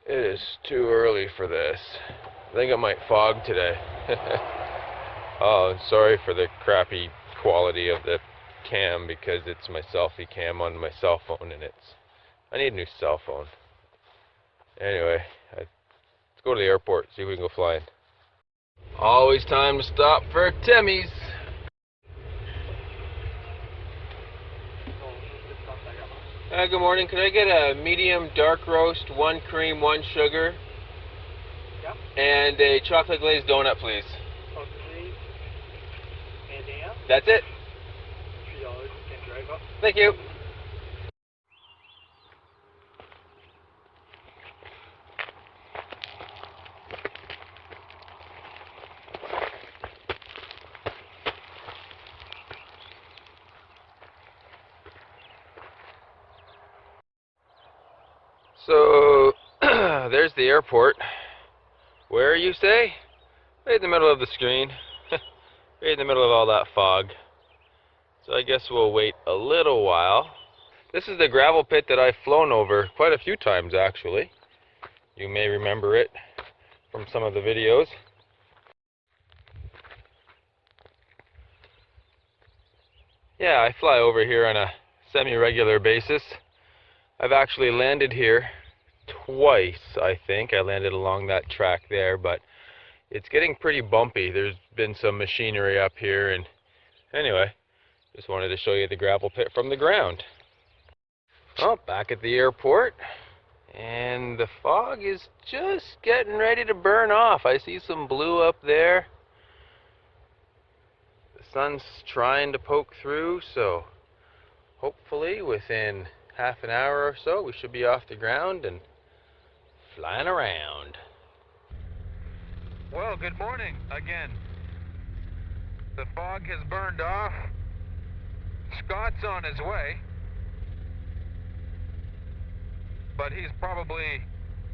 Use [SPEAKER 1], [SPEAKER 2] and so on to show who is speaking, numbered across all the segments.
[SPEAKER 1] It is too early for this. I think it might fog today. Oh, sorry for the crappy quality of the cam because it's my selfie cam on my cell phone and I need a new cell phone. Anyway, let's go to the airport, see if we can go flying. Always time to stop for Timmy's. Good morning. Could I get a medium dark roast, 1 cream, 1 sugar? Yep. And a chocolate glazed donut, please. Chocolate glazed. Anything else? That's it. $3. Can drive up. Thank you. So, there's the airport. Where, you say? Right in the middle of the screen. Right in the middle of all that fog. So I guess we'll wait a little while. This is the gravel pit that I've flown over quite a few times, actually. You may remember it from some of the videos. Yeah, I fly over here on a semi-regular basis. I've actually landed here twice, I think. I landed along that track there, but it's getting pretty bumpy. There's been some machinery up here, and anyway, just wanted to show you the gravel pit from the ground. Well, back at the airport, and the fog is just getting ready to burn off. I see some blue up there. The sun's trying to poke through, so hopefully within half an hour or so we should be off the ground and flying around. Well, good morning again. The fog has burned off. Scott's on his way, but he's probably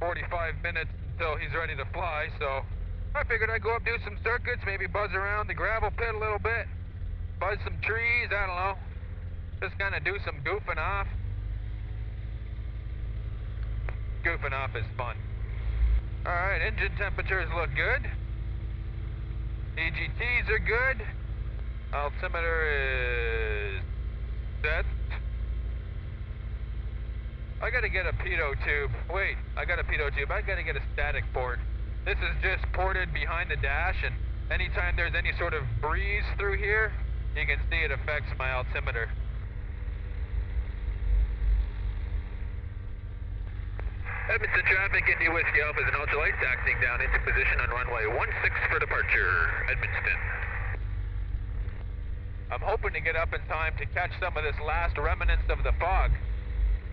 [SPEAKER 1] 45 minutes until he's ready to fly, so I figured I'd go up, do some circuits, maybe buzz around the gravel pit a little bit, buzz some trees, I don't know, just kind of do some goofing off. Goofing off is fun. Alright, engine temperatures look good. EGTs are good. Altimeter is set. I gotta get a pitot tube. Wait, I got a pitot tube. I gotta get a static port. This is just ported behind the dash, and anytime there's any sort of breeze through here, you can see it affects my altimeter. Edmonton traffic, Indy Whiskey Alpha is an ultralight taxiing down into position on runway 16 for departure, Edmonton. I'm hoping to get up in time to catch some of this last remnants of the fog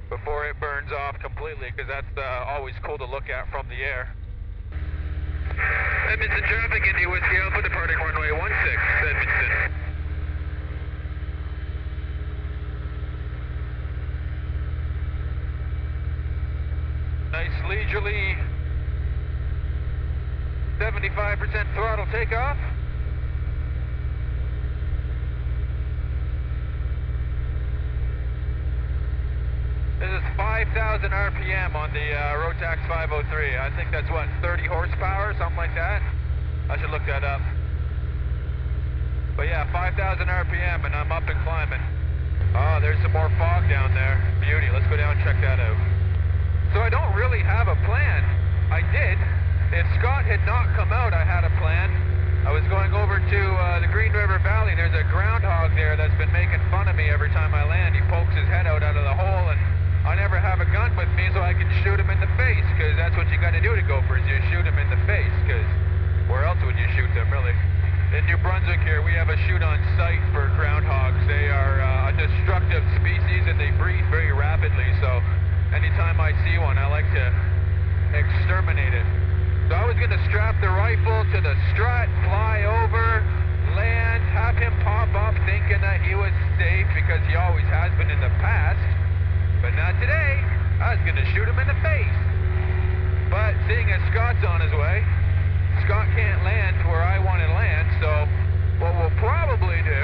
[SPEAKER 1] before it burns off completely, because that's always cool to look at from the air. Edmonton traffic, Indy Whiskey Alpha departing runway 16, Edmonton. Nice leisurely 75% throttle takeoff. This is 5,000 RPM on the Rotax 503. I think that's what, 30 horsepower, something like that? I should look that up. But yeah, 5,000 RPM and I'm up and climbing. Oh, there's some more fog down there. Beauty, let's go down and check that out. So I don't really have a plan. I did. If Scott had not come out, I had a plan. I was going over to the Green River Valley. There's a groundhog there that's been making fun of me every time I land. He pokes his head out of the hole, and I never have a gun with me so I can shoot him in the face, because that's what you got to do to gophers. You shoot him in the face, because where else would you shoot them, really? In New Brunswick here, we have a shoot on sight for groundhogs. They are a destructive species, and they breed very rapidly, so anytime I see one, I like to exterminate it. So I was going to strap the rifle to the strut, fly over, land, have him pop up thinking that he was safe because he always has been in the past. But not today. I was going to shoot him in the face. But seeing as Scott's on his way, Scott can't land where I want to land, so what we'll probably do,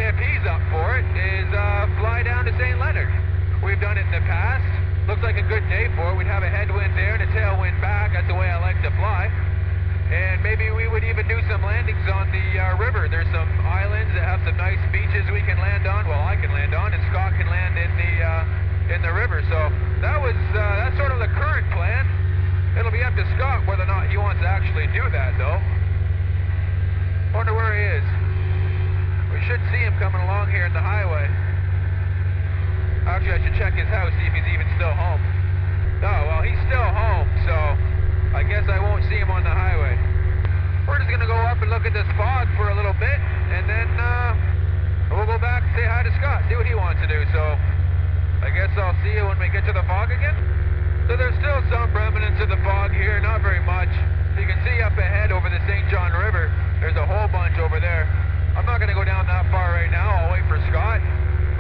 [SPEAKER 1] if he's up for it, is fly down to St. Leonard. We've done it in the past. Looks like a good day for it. We'd have a headwind there and a tailwind back. That's the way I like to fly. And maybe we would even do some landings on the river. There's some islands that have some nice beaches we can land on. Well, I can land on, and Scott can land in the river. So that's sort of the current plan. It'll be up to Scott whether or not he wants to actually do that, though. Wonder where he is. We should see him coming along here in the highway. Actually, I should check his house, see if he's even still home. No, well, he's still home, so I guess I won't see him on the highway. We're just going to go up and look at this fog for a little bit, and then we'll go back and say hi to Scott, see what he wants to do. So I guess I'll see you when we get to the fog again. So there's still some remnants of the fog here, not very much. So you can see up ahead over the St. John River, there's a whole bunch over there. I'm not going to go down that far right now. I'll wait for Scott,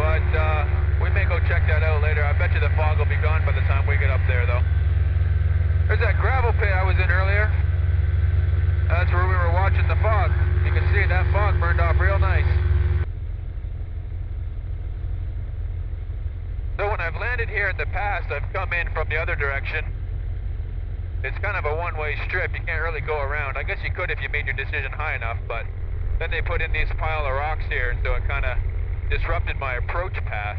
[SPEAKER 1] but we may go check that out later. I bet you the fog will be gone by the time we get up there, though. There's that gravel pit I was in earlier. That's where we were watching the fog. You can see that fog burned off real nice. So when I've landed here in the past, I've come in from the other direction. It's kind of a one-way strip. You can't really go around. I guess you could if you made your decision high enough, but then they put in these pile of rocks here, so it kind of disrupted my approach path.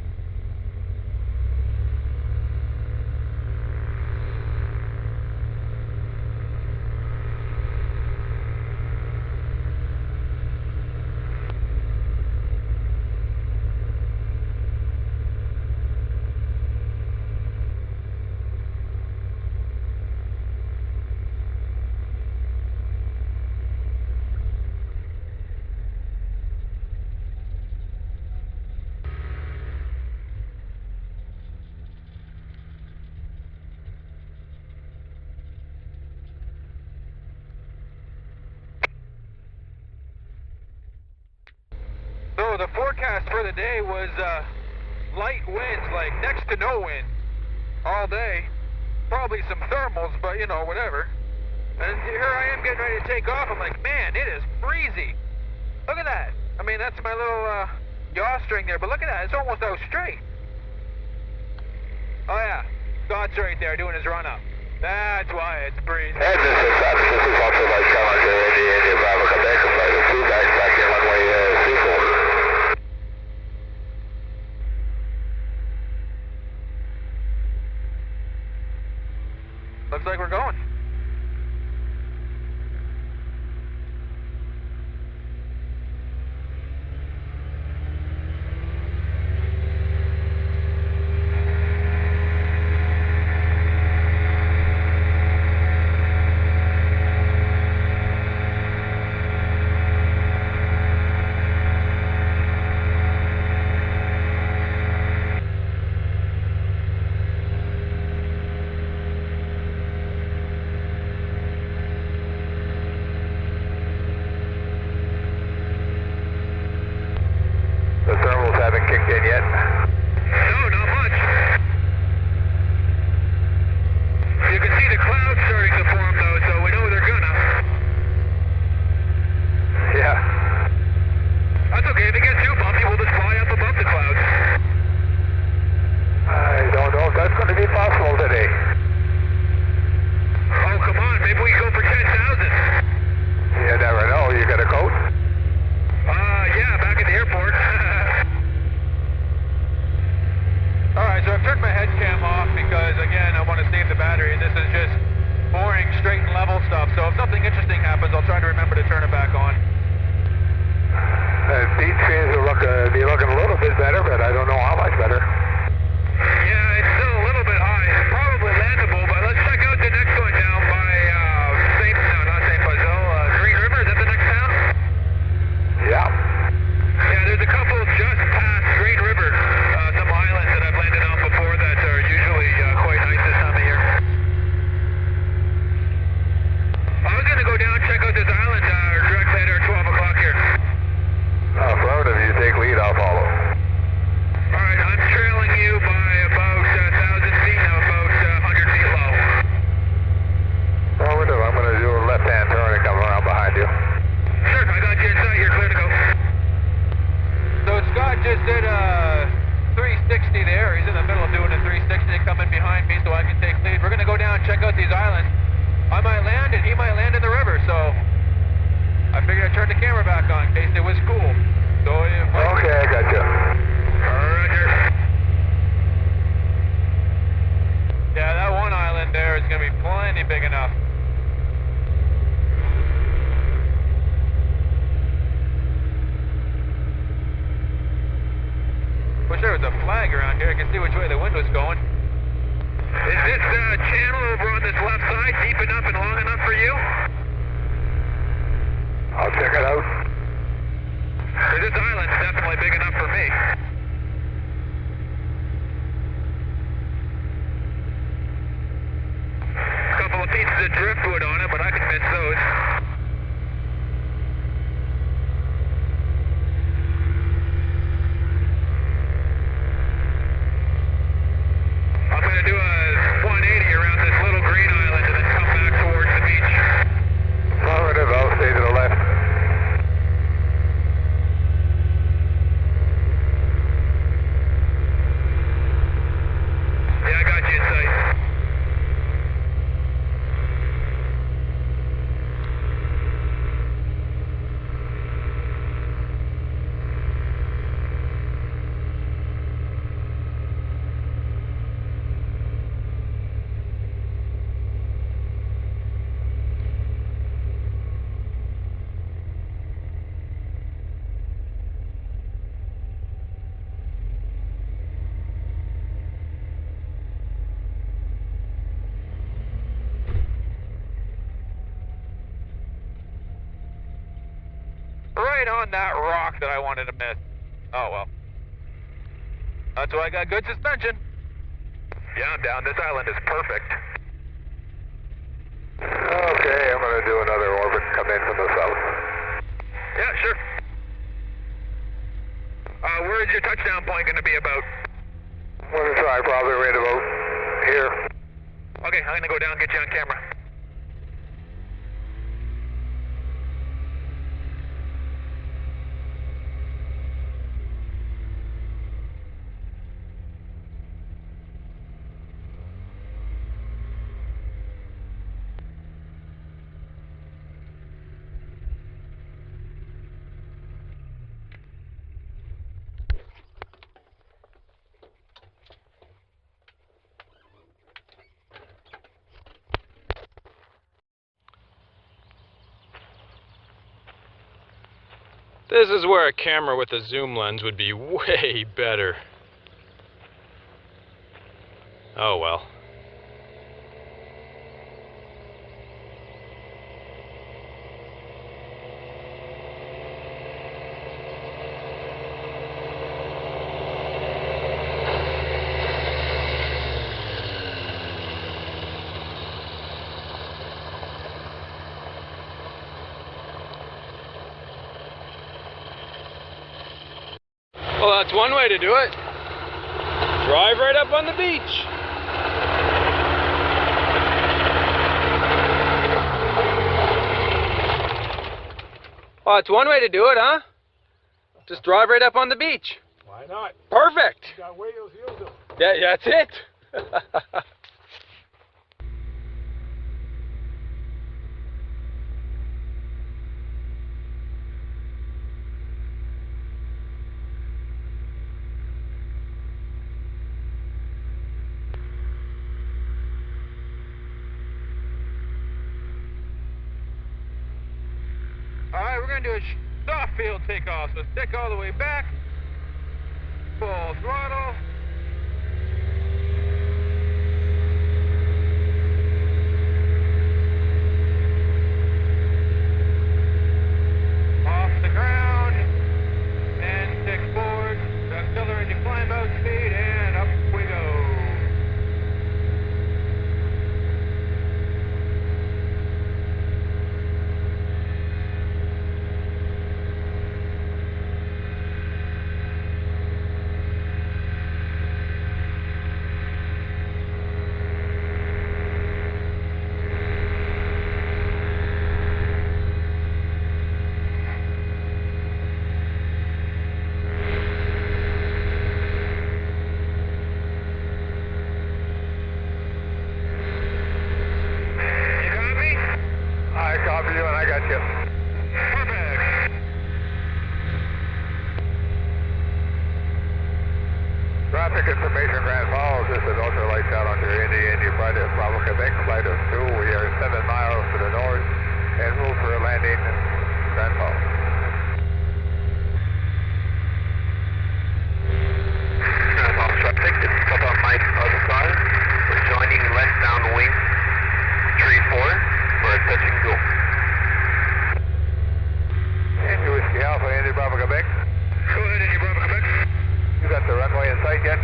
[SPEAKER 1] So the forecast for the day was light winds, like next to no wind, all day. Probably some thermals, but you know, whatever. And here I am getting ready to take off. I'm like, man, it is breezy. Look at that. I mean, that's my little yaw string there, but look at that. It's almost out straight. Oh yeah, Scott's right there doing his run up. That's why it's breezy.
[SPEAKER 2] This is also by Challenger, India, Bravo, Quebec, flight of 2, back in runway 24.
[SPEAKER 1] Looks like we're going. I might land and he might land in the river, so I figured I'd turn the camera back on in case it was cool. So if
[SPEAKER 2] Okay, I got you. Roger.
[SPEAKER 1] Yeah, that one island there is going to be plenty big enough. Wish there was a flag around here. I can see which way the wind was going. Is this channel over on this left side deep enough and long enough for you?
[SPEAKER 2] I'll check it out.
[SPEAKER 1] This island's definitely big enough for me. A couple of pieces of driftwood on it, but I can miss those. I'm going to do a 180 around this little green island and then come back towards the beach.
[SPEAKER 2] Affirmative, I'll stay to the left.
[SPEAKER 1] Yeah, I got you in sight. Right on that rock that I wanted to miss. Oh well. That's why I got good suspension. Yeah, I'm down. This island is perfect.
[SPEAKER 2] Okay, I'm going to do another orbit, come in from the south.
[SPEAKER 1] Yeah, sure. Where is your touchdown point going to be about?
[SPEAKER 2] I'm going to try probably right about here.
[SPEAKER 1] Okay, I'm going to go down and get you on camera. This is where a camera with a zoom lens would be way better. Oh well. Well, that's one way to do it. Drive right up on the beach. Well, that's one way to do it, huh? Just drive right up on the beach.
[SPEAKER 3] Why not?
[SPEAKER 1] Perfect.
[SPEAKER 3] You gotta weigh those heels up.
[SPEAKER 1] Yeah, that's it. Alright, we're going to do a soft field takeoff, so stick all the way back, full throttle. Off the ground, and stick forward, accelerate to climb out speed, and up we go.
[SPEAKER 2] I got you.
[SPEAKER 1] Perfect.
[SPEAKER 2] Traffic information, Grand Falls. This is ultralight Challenger Indy flight of Bravo Quebec, flight of 2. We are 7 miles to the north and move for a landing in Grand Falls.
[SPEAKER 4] Grand Falls traffic, this is Papa Mike Oscar. We're joining left downwind 34 for a touch and go.
[SPEAKER 2] Indy Whiskey Alpha, Indy Bravo Quebec.
[SPEAKER 1] Go ahead, Indy Bravo Quebec.
[SPEAKER 2] You got the runway in sight yet?
[SPEAKER 1] I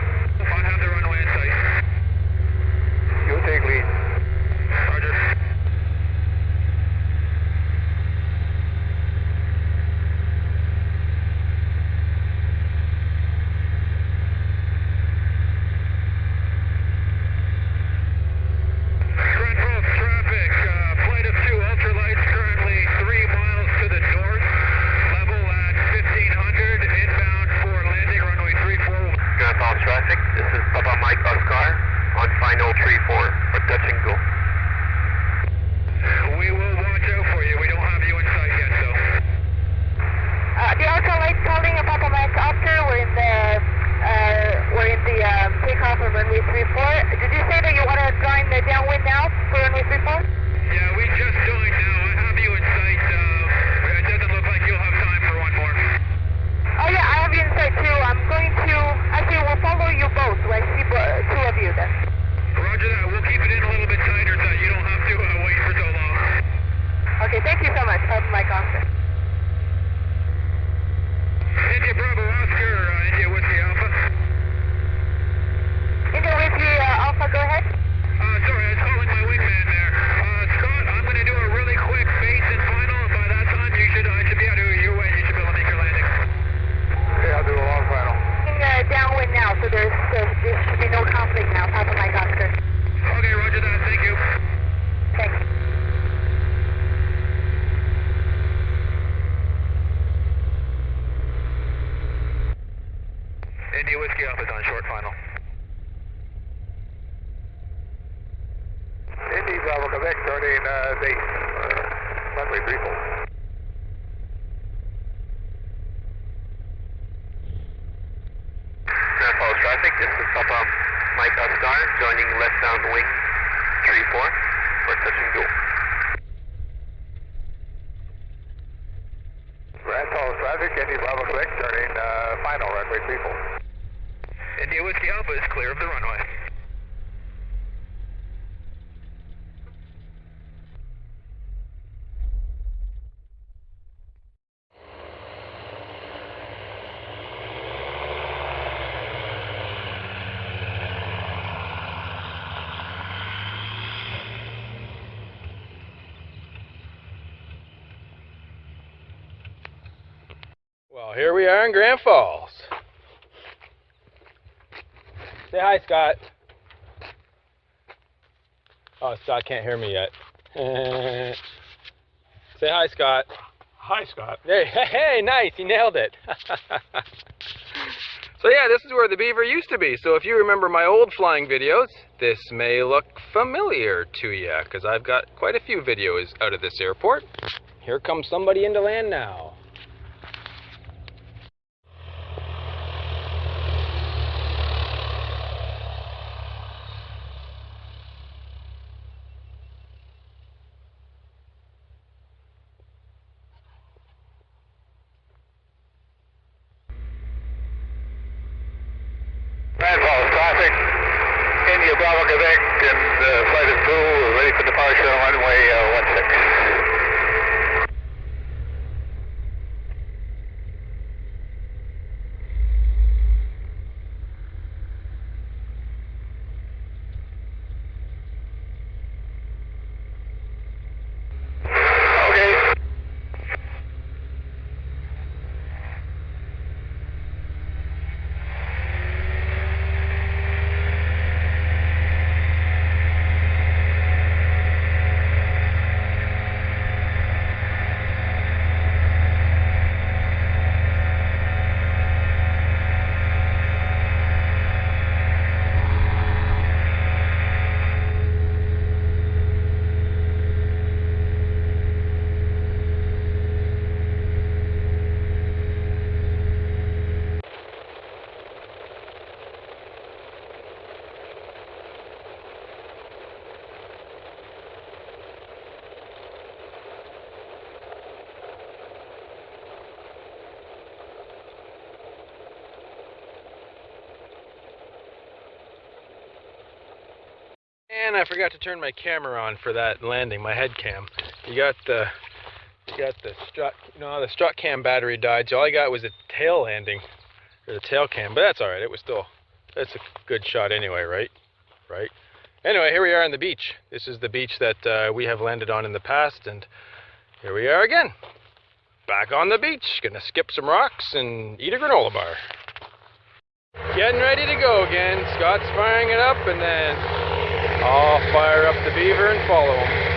[SPEAKER 1] have the runway in sight.
[SPEAKER 2] You take lead.
[SPEAKER 1] Roger. Grand Falls traffic, flight of 2 ultralights currently 3 miles to the north, level at 1500, inbound for landing runway 34.
[SPEAKER 4] Grand Falls traffic, this is Papa Mike Oscar on final 34 for touch and go.
[SPEAKER 1] We will watch out for you. We don't have you in sight yet, so.
[SPEAKER 5] The ultralight calling Papa Mike Oscar. We're in the takeoff of runway 34. Did you say that you want to join the downwind now for runway 34?
[SPEAKER 1] Yeah, we just joined now. I have you in sight. It doesn't look like you'll have time for one more.
[SPEAKER 5] Oh yeah, I have you in sight too. I'm going to, actually we'll follow you both. I see 2 of you then.
[SPEAKER 1] Roger that. We'll keep it in a little bit tighter so you don't have to wait for so long.
[SPEAKER 5] Okay, thank you so much, Papa Mike Oscar.
[SPEAKER 1] India Bravo Oscar, India Whiskey Alpha.
[SPEAKER 5] India Whiskey Alpha, go ahead.
[SPEAKER 1] Sorry, I was calling my wingman there. Scott, I'm going to do a really quick base and final. By that time, I should be able to, your way, you should be able to make your landing.
[SPEAKER 2] Okay, I'll do a long final.
[SPEAKER 5] Downwind now, so there should be no conflict now, Papa Mike Oscar.
[SPEAKER 1] Okay, roger that. Thank you.
[SPEAKER 5] Thanks.
[SPEAKER 1] India Whiskey Alpha is on short final.
[SPEAKER 2] Indy Bravo Quebec, turning base. Runway 34.
[SPEAKER 4] Grand Falls traffic, this is Papa Mike Oscar joining left downwind 34 for touch and go.
[SPEAKER 2] Grand Falls traffic, Indy Bravo Quebec, turning final, runway 34.
[SPEAKER 1] India Whiskey Alpha is clear of the runway.
[SPEAKER 3] Well, here we are in Grand Falls. Say hi, Scott. Oh, Scott can't hear me yet. Say hi, Scott.
[SPEAKER 6] Hi, Scott.
[SPEAKER 3] Hey, nice, you nailed it. So yeah, this is where the Beaver used to be. So if you remember my old flying videos, this may look familiar to you, because I've got quite a few videos out of this airport. Here comes somebody into land now.
[SPEAKER 2] Grand Falls traffic, India Bravo Quebec, and flight of 2, ready for departure on runway 16.
[SPEAKER 3] And I forgot to turn my camera on for that landing, my head cam. You got the strut, no, the strut cam battery died, so all I got was a tail landing, or the tail cam, but that's alright, that's a good shot anyway, right? Right? Anyway, here we are on the beach. This is the beach that we have landed on in the past, and here we are again. Back on the beach, gonna skip some rocks and eat a granola bar. Getting ready to go again. Scott's firing it up, and then I'll fire up the Beaver and follow him.